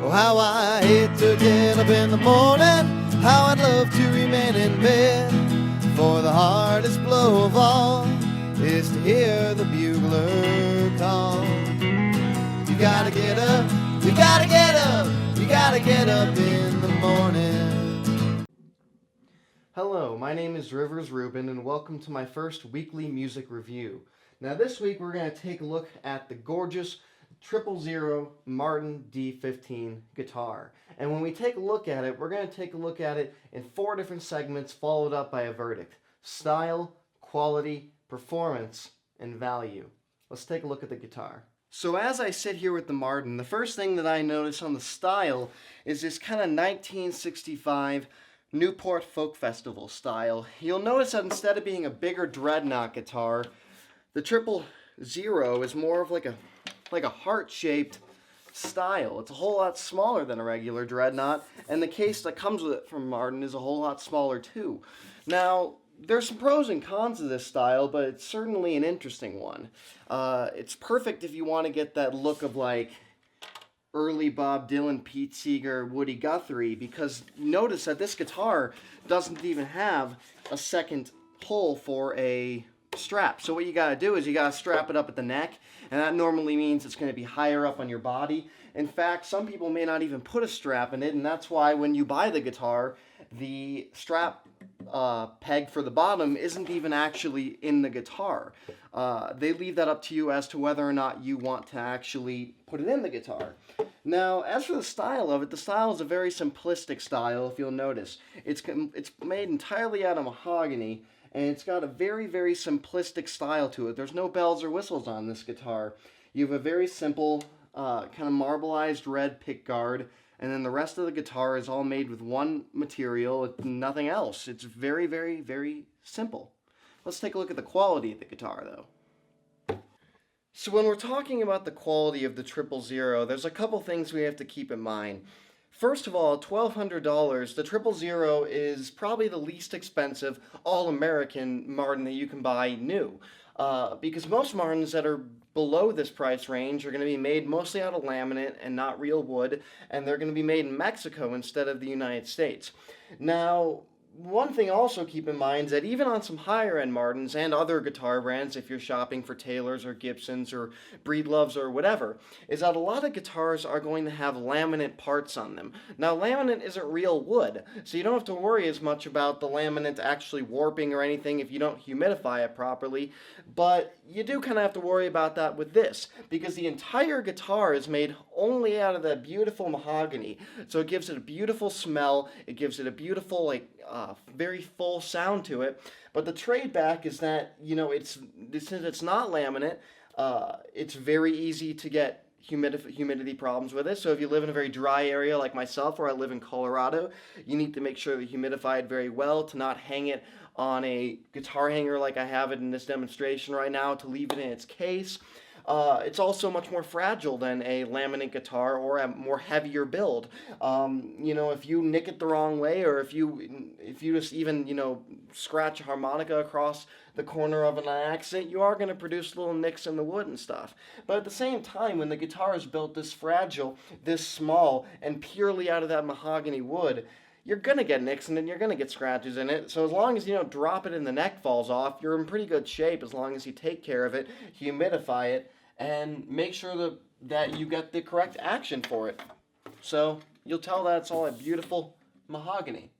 Oh, how I hate to get up in the morning, how I'd love to remain in bed, for the hardest blow of all is to hear the bugler call. You gotta get up, you gotta get up, you gotta get up in the morning. Hello, my name is Rivers Rubin, and welcome to my first weekly music review. Now this week we're going to take a look at the gorgeous 000 Martin D15 guitar. And when we take a look at it, we're going to take a look at it in 4 different segments, followed up by a verdict: style, quality, performance, and value. Let's take a look at the guitar. So as I sit here with the Martin, the first thing that I notice on the style is this kind of 1965 Newport Folk Festival style. You'll notice that instead of being a bigger dreadnought guitar, the 000 is more of like a heart-shaped style. It's a whole lot smaller than a regular dreadnought, and the case that comes with it from Martin is a whole lot smaller too. Now, there's some pros and cons of this style, but it's certainly an interesting one. It's perfect if you want to get that look of like early Bob Dylan, Pete Seeger, Woody Guthrie, because notice that this guitar doesn't even have a second hole for a strap. So what you got to do is you got to strap it up at the neck, and that normally means it's going to be higher up on your body. In fact, some people may not even put a strap in it, and that's why when you buy the guitar, the strap peg for the bottom isn't even actually in the guitar. They leave that up to you as to whether or not you want to actually put it in the guitar. Now, as for the style of it, the style is a very simplistic style, if you'll notice. It's made entirely out of mahogany, and it's got a very, very simplistic style to it. There's no bells or whistles on this guitar. You have a very simple, kind of marbleized red pickguard, and then the rest of the guitar is all made with one material, nothing else. It's very, very, very simple. Let's take a look at the quality of the guitar, though. So when we're talking about the quality of the 000, there's a couple things we have to keep in mind. First of all, at $1,200, the 000 is probably the least expensive all-American Martin that you can buy new. Because most Martins that are below this price range are going to be made mostly out of laminate and not real wood, and they're going to be made in Mexico instead of the United States. Now, one thing also keep in mind is that even on some higher-end Martins and other guitar brands, if you're shopping for Taylors or Gibsons or Breedloves or whatever, is that a lot of guitars are going to have laminate parts on them. Now, laminate isn't real wood, so you don't have to worry as much about the laminate actually warping or anything if you don't humidify it properly, but you do kind of have to worry about that with this, because the entire guitar is made only out of that beautiful mahogany, so it gives it a beautiful smell, it gives it a beautiful, very full sound to it. But the trade back is that, since it's not laminate, it's very easy to get humidity problems with it. So if you live in a very dry area like myself, where I live in Colorado, you need to make sure that you humidify it very well, to not hang it on a guitar hanger like I have it in this demonstration right now, to leave it in its case. It's also much more fragile than a laminate guitar or a more heavier build. If you nick it the wrong way, or if you just even, scratch a harmonica across the corner of an accident, you are going to produce little nicks in the wood and stuff. But at the same time, when the guitar is built this fragile, this small, and purely out of that mahogany wood, you're going to get nicks and then you're going to get scratches in it. So as long as you don't drop it and the neck falls off, you're in pretty good shape as long as you take care of it, humidify it, and make sure that you get the correct action for it. So you'll tell that it's all a beautiful mahogany.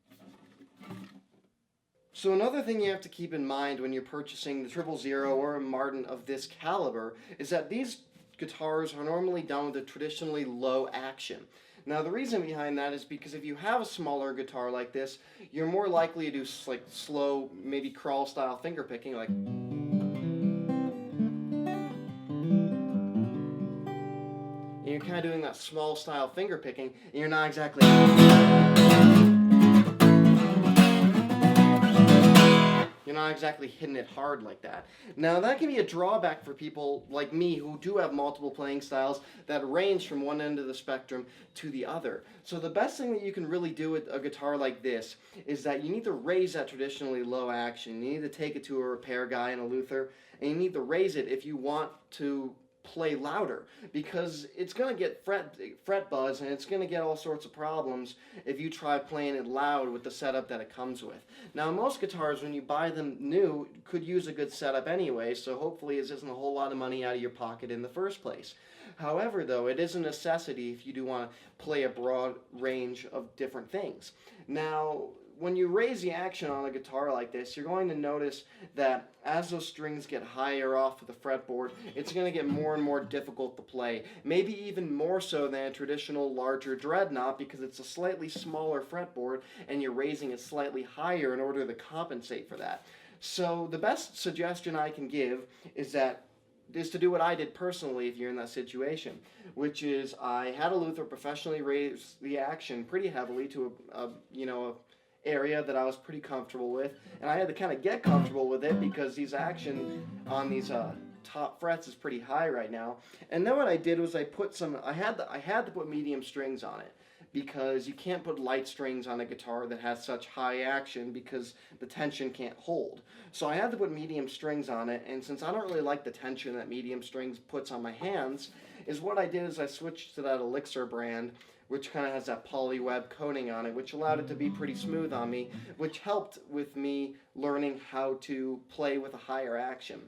So another thing you have to keep in mind when you're purchasing the 000 or a Martin of this caliber is that these guitars are normally done with a traditionally low action. Now the reason behind that is because if you have a smaller guitar like this, you're more likely to do like slow, maybe crawl style finger picking, like. You're kind of doing that small style finger picking, and you're not exactly hitting it hard like that. Now that can be a drawback for people like me who do have multiple playing styles that range from one end of the spectrum to the other. So the best thing that you can really do with a guitar like this is that you need to raise that traditionally low action. You need to take it to a repair guy and a luthier, and you need to raise it if you want to play louder, because it's going to get fret buzz, and it's going to get all sorts of problems if you try playing it loud with the setup that it comes with. Now, most guitars, when you buy them new, could use a good setup anyway, so hopefully it isn't a whole lot of money out of your pocket in the first place. However, though, it is a necessity if you do want to play a broad range of different things. Now, when you raise the action on a guitar like this, you're going to notice that as those strings get higher off of the fretboard, it's going to get more and more difficult to play. Maybe even more so than a traditional larger dreadnought, because it's a slightly smaller fretboard and you're raising it slightly higher in order to compensate for that. So the best suggestion I can give is to do what I did personally if you're in that situation, which is I had a luthier professionally raise the action pretty heavily to a area that I was pretty comfortable with, and I had to kind of get comfortable with it because these action on these top frets is pretty high right now. And then what I did was I had to put medium strings on it, because you can't put light strings on a guitar that has such high action because the tension can't hold. So I had to put medium strings on it, and since I don't really like the tension that medium strings puts on my hands, what I did is I switched to that Elixir brand, which kind of has that polyweb coating on it, which allowed it to be pretty smooth on me, which helped with me learning how to play with a higher action.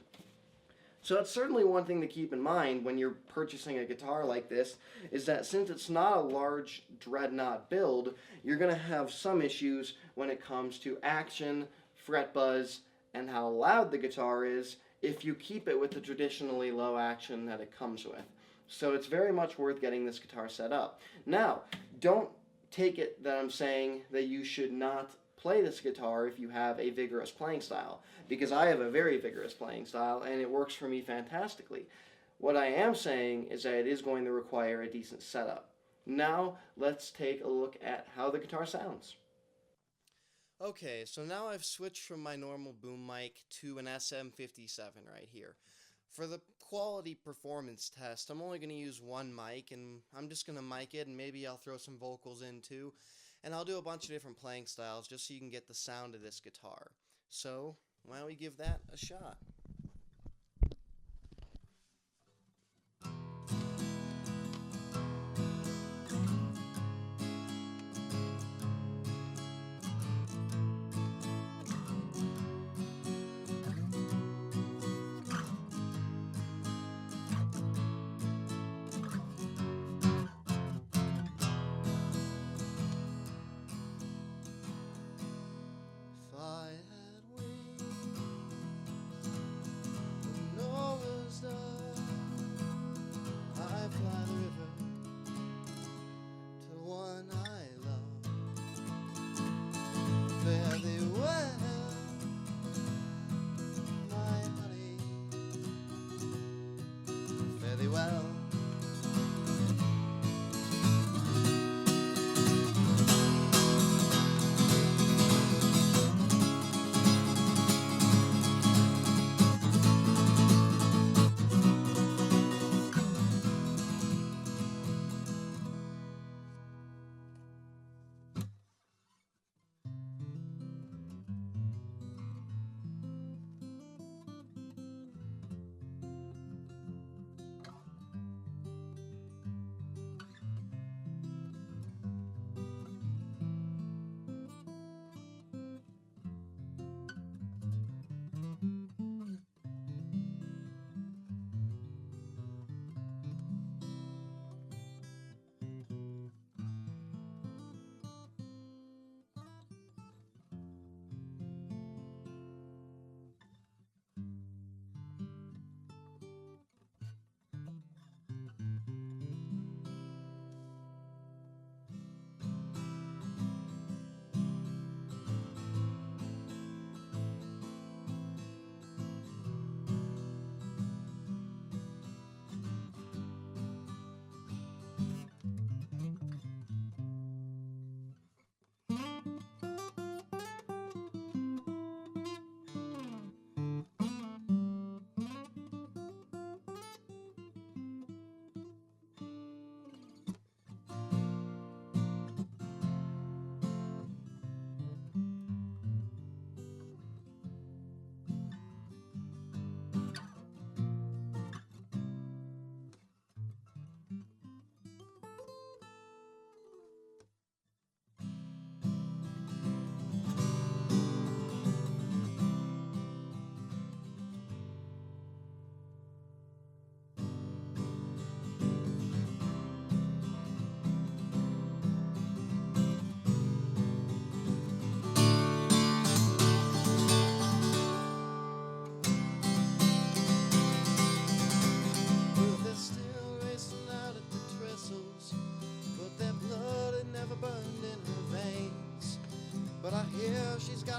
So that's certainly one thing to keep in mind when you're purchasing a guitar like this, is that since it's not a large dreadnought build, you're going to have some issues when it comes to action, fret buzz, and how loud the guitar is if you keep it with the traditionally low action that it comes with. So it's very much worth getting this guitar set up. Now, don't take it that I'm saying that you should not play this guitar if you have a vigorous playing style, because I have a very vigorous playing style and it works for me fantastically. What I am saying is that it is going to require a decent setup. Now, let's take a look at how the guitar sounds. Okay, so now I've switched from my normal boom mic to an SM57 right here. For the quality performance test, I'm only going to use one mic, and I'm just going to mic it, and maybe I'll throw some vocals in too, and I'll do a bunch of different playing styles just so you can get the sound of this guitar. So, why don't we give that a shot?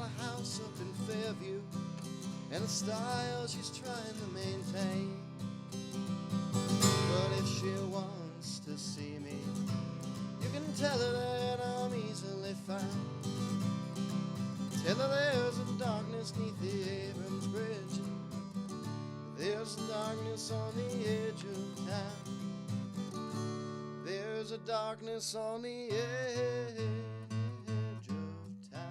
got a house up in Fairview and a style she's trying to maintain. But if she wants to see me, you can tell her that I'm easily found. Tell her there's a darkness neath the Abrams Bridge. There's a darkness on the edge of town. There's a darkness on the edge of town.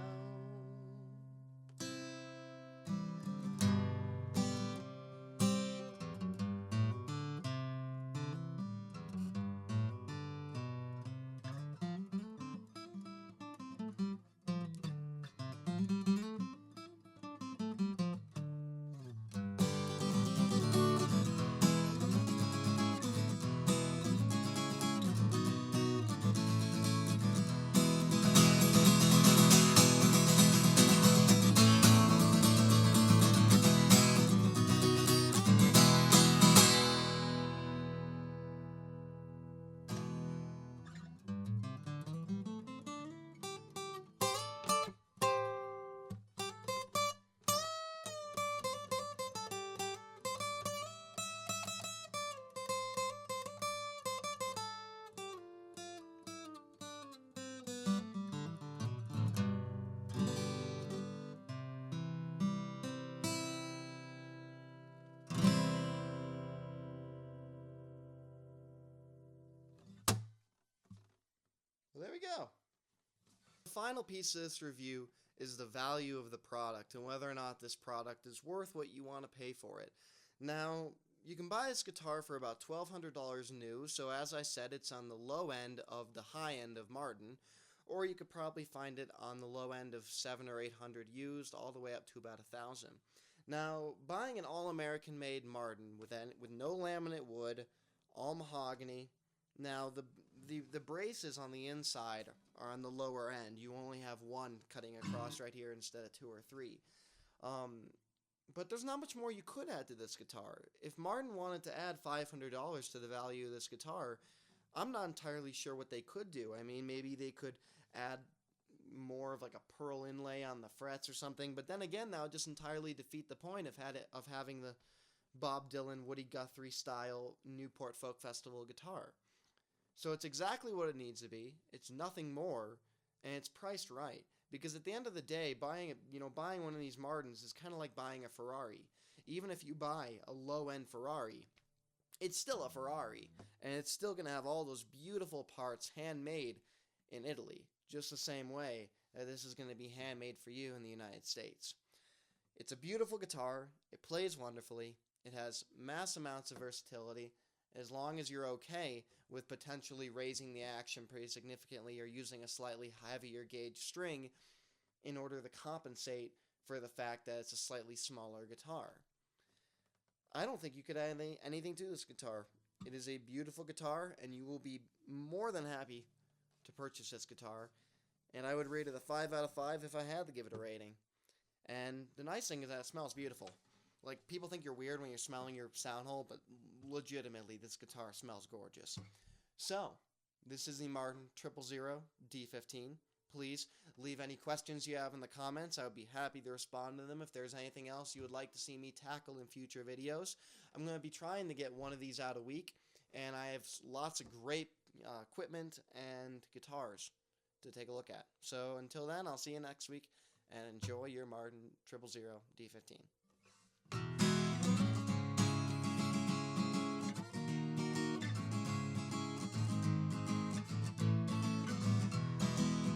Well, there we go. The final piece of this review is the value of the product and whether or not this product is worth what you want to pay for it. Now, you can buy this guitar for about $1,200 new, so as I said, it's on the low end of the high end of Martin, or you could probably find it on the low end of $700 or $800 used, all the way up to about $1,000. Now, buying an all-American made Martin with no laminate wood, all mahogany. Now, the braces on the inside are on the lower end. You only have one cutting across right here instead of two or three. But there's not much more you could add to this guitar. If Martin wanted to add $500 to the value of this guitar, I'm not entirely sure what they could do. I mean, maybe they could add more of like a pearl inlay on the frets or something, but then again, that would just entirely defeat the point of having the Bob Dylan, Woody Guthrie style Newport Folk Festival guitar. So it's exactly what it needs to be. It's nothing more, and it's priced right. Because at the end of the day, buying one of these Martins is kind of like buying a Ferrari. Even if you buy a low-end Ferrari, it's still a Ferrari, and it's still going to have all those beautiful parts handmade in Italy, just the same way that this is going to be handmade for you in the United States. It's a beautiful guitar. It plays wonderfully. It has mass amounts of versatility. As long as you're okay with potentially raising the action pretty significantly or using a slightly heavier gauge string in order to compensate for the fact that it's a slightly smaller guitar. I don't think you could add anything to this guitar. It is a beautiful guitar, and you will be more than happy to purchase this guitar. And I would rate it a 5 out of 5 if I had to give it a rating. And the nice thing is that it smells beautiful. Like, people think you're weird when you're smelling your sound hole, but legitimately, this guitar smells gorgeous. So, this is the Martin 000 D15. Please leave any questions you have in the comments. I would be happy to respond to them. If there's anything else you would like to see me tackle in future videos, I'm going to be trying to get one of these out a week, and I have lots of great equipment and guitars to take a look at. So, until then, I'll see you next week, and enjoy your Martin 000 D15.